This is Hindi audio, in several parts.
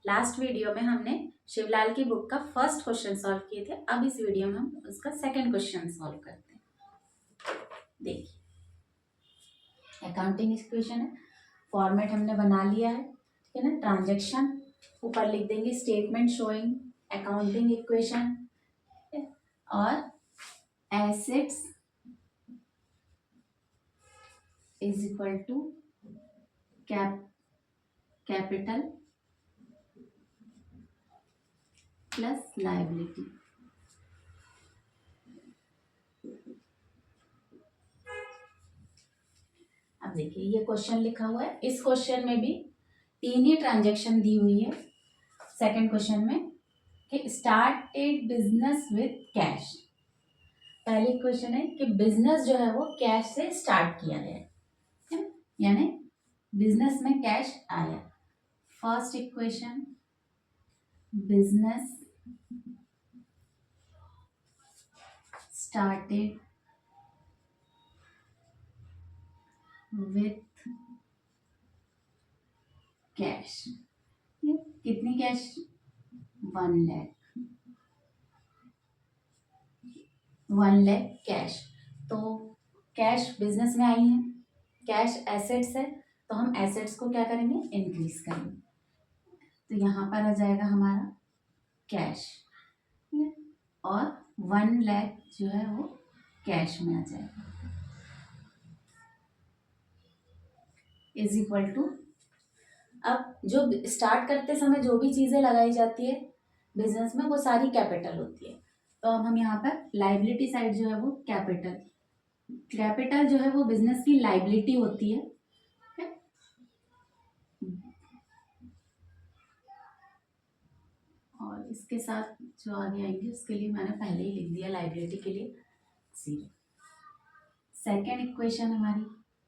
लास्ट वीडियो में हमने शिवलाल की बुक का फर्स्ट क्वेश्चन सॉल्व किए थे। अब इस वीडियो में हम उसका सेकंड क्वेश्चन सॉल्व करते हैं। देखिए, अकाउंटिंग इक्वेशन है, फॉर्मेट हमने बना लिया है, ठीक है ना। ट्रांजैक्शन ऊपर लिख देंगे, स्टेटमेंट शोइंग अकाउंटिंग इक्वेशन, और assets is equal to capital plus liability. अब देखिए, ये क्वेश्चन लिखा हुआ है। इस क्वेश्चन में भी तीन ही ट्रांजैक्शन दी हुई है। सेकंड क्वेश्चन में कि स्टार्टेड बिजनेस विथ कैश। पहले क्वेश्चन है कि बिजनेस जो है वो कैश से स्टार्ट किया गया है, यानी बिजनेस में कैश आया। First equation, business started with cash. कितनी कैश? 1 लाख। 1 लाख कैश। तो कैश बिजनेस में आई है, कैश एसेट्स है, तो हम एसेट्स को क्या करेंगे? इंक्रीज करेंगे। तो यहाँ पर आ जाएगा हमारा कैश, ठीक है, और 1 लाख जो है वो कैश में आ जाएगा, इज इक्वल टू। अब जो स्टार्ट करते समय जो भी चीजें लगाई जाती है बिजनेस में वो सारी कैपिटल होती है। तो अब हम यहाँ पर लाइबिलिटी साइड जो है वो कैपिटल जो है वो बिजनेस की लाइबिलिटी होती है, और इसके साथ जो आगे आएंगे उसके लिए मैंने पहले ही लिख दिया, लाइबिलिटी के लिए 0। सेकेंड इक्वेशन हमारी,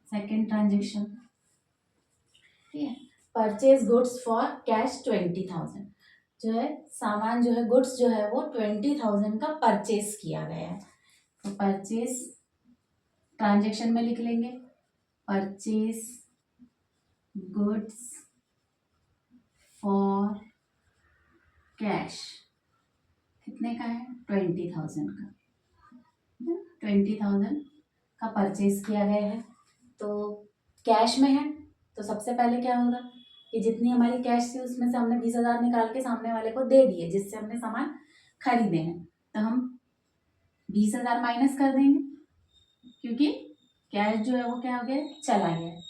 सेकेंड ट्रांजेक्शन, ठीक है, परचेज गुड्स फॉर कैश 20,000। जो है सामान जो है, गुड्स जो है वो 20,000 का परचेज किया गया है। तो परचेज ट्रांजेक्शन में लिख लेंगे, परचेज गुड्स फॉर कैश कितने का है? 20,000 का। 20,000 का परचेज किया गया है, तो कैश में है। तो सबसे पहले क्या होगा कि जितनी हमारी कैश थी उसमें से हमने 20,000 निकाल के सामने वाले को दे दिए जिससे हमने सामान खरीदे हैं। तो हम 20,000 माइनस कर देंगे, क्योंकि कैश जो है वो क्या हो गया? चला गया।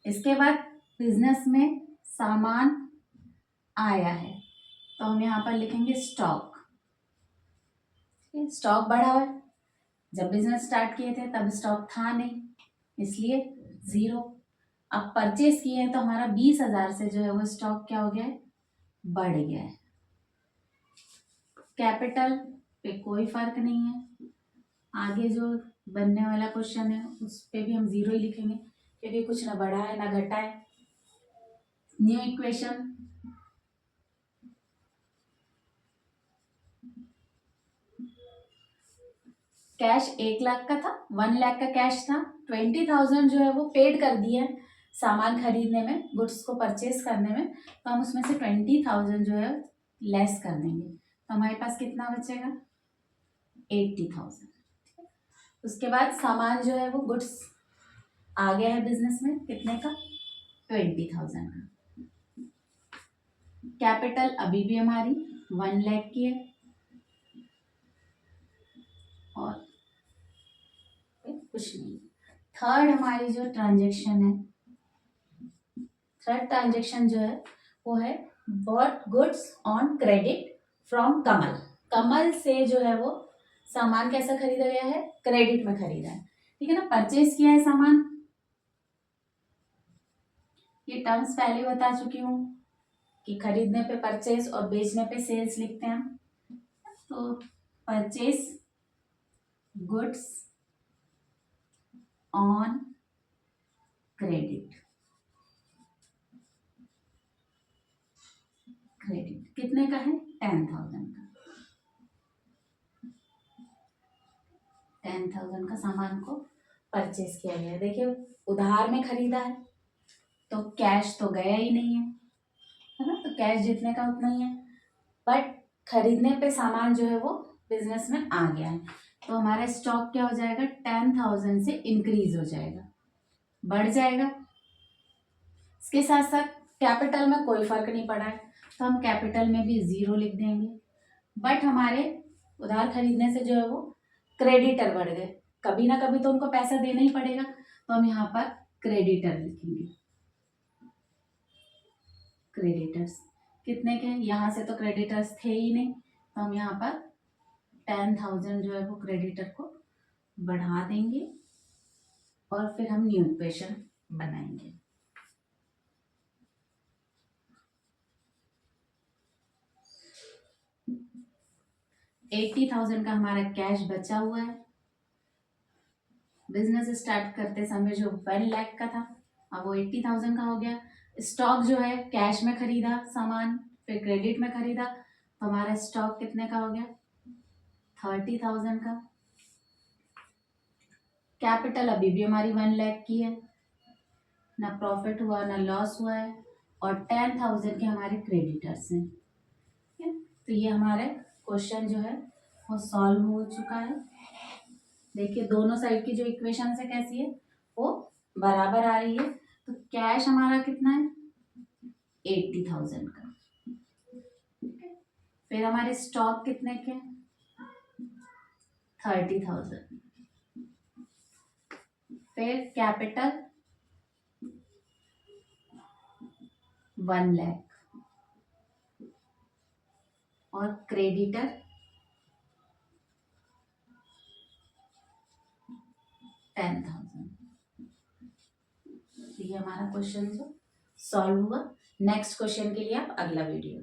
इसके बाद बिजनेस में सामान आया है, तो हम यहाँ पर लिखेंगे स्टॉक। स्टॉक बढ़ा हुआ है, जब बिजनेस स्टार्ट किए थे तब स्टॉक था नहीं, इसलिए 0। अब परचेज किए हैं तो हमारा 20,000 से जो है वो स्टॉक क्या हो गया है? बढ़ गया है। कैपिटल पे कोई फर्क नहीं है। आगे जो बनने वाला क्वेश्चन है उस पे भी हम 0 ही लिखेंगे, क्योंकि कुछ ना बढ़ा है ना घटा है। न्यू इक्वेशन, कैश 1 लाख का था, 1 लाख का कैश था, 20,000 जो है वो पेड कर दिया है सामान खरीदने में, गुड्स को परचेज करने में। तो हम उसमें से 20,000 जो है लेस कर देंगे, तो हमारे पास कितना बचेगा? 80,000। उसके बाद सामान जो है वो गुड्स आ गया है बिजनेस में, कितने का? 20,000 का। कैपिटल अभी भी हमारी 1 लाख की है, और कुछ नहीं। थर्ड हमारी जो ट्रांजेक्शन है, थर्ड ट्रांजेक्शन जो है वो है bought goods on credit from Kamal. Kamal से जो है वो सामान कैसा खरीदा गया है? क्रेडिट में खरीदा है, ठीक है ना। परचेज किया है सामान, ये टर्म्स पहले बता चुकी हूँ कि खरीदने पे परचेज और बेचने पे सेल्स लिखते हैं। तो purchase goods on credit, credit कितने का है? 10,000 का। 10,000 का सामान को परचेज किया गया है। देखिए, उधार में खरीदा है तो कैश तो गया ही नहीं है, है ना, तो कैश जितने का उतना ही है, बट खरीदने पे सामान जो है वो बिजनेस में आ गया है, तो हमारा स्टॉक क्या हो जाएगा, 10,000 से इंक्रीज हो जाएगा, बढ़ जाएगा। इसके साथ साथ कैपिटल में कोई फर्क नहीं पड़ा है, तो हम कैपिटल में भी 0 लिख देंगे। बट हमारे उधार खरीदने से जो है वो क्रेडिटर बढ़ गए, कभी ना कभी तो उनको पैसा देना ही पड़ेगा, तो हम यहाँ पर क्रेडिटर लिखेंगे। क्रेडिटर्स कितने के हैं, यहाँ से तो क्रेडिटर्स थे ही नहीं, तो हम यहाँ पर 10,000 जो है वो क्रेडिटर को बढ़ा देंगे और फिर हम न्यू इक्वेशन बनाएंगे। $80,000 का हमारा कैश बचा हुआ है, बिजनेस स्टार्ट करते समय जो 1 लाख का था, अब वो 80,000 का हो गया। स्टॉक जो है कैश में खरीदा सामान, फिर क्रेडिट में खरीदा, तो हमारा स्टॉक कितने का हो गया, 30,000 का। कैपिटल अभी भी हमारी 1 लाख की है, ना प्रॉफिट हुआ ना लॉस हुआ है, और 10,000 के हमारे क्रेडिटर्स हैं, ठीक है। तो ये हमारे क्वेश्चन जो है वो सॉल्व हो चुका है। देखिए दोनों साइड की जो इक्वेशन है कैसी है, वो बराबर आ रही है। तो कैश हमारा कितना है, 80,000 का, ठीक है। फिर हमारे स्टॉक कितने के, 30,000। फिर कैपिटल 1 लाख और क्रेडिटर 10,000। ये हमारा क्वेश्चन जो सॉल्व हुआ। नेक्स्ट क्वेश्चन के लिए आप अगला वीडियो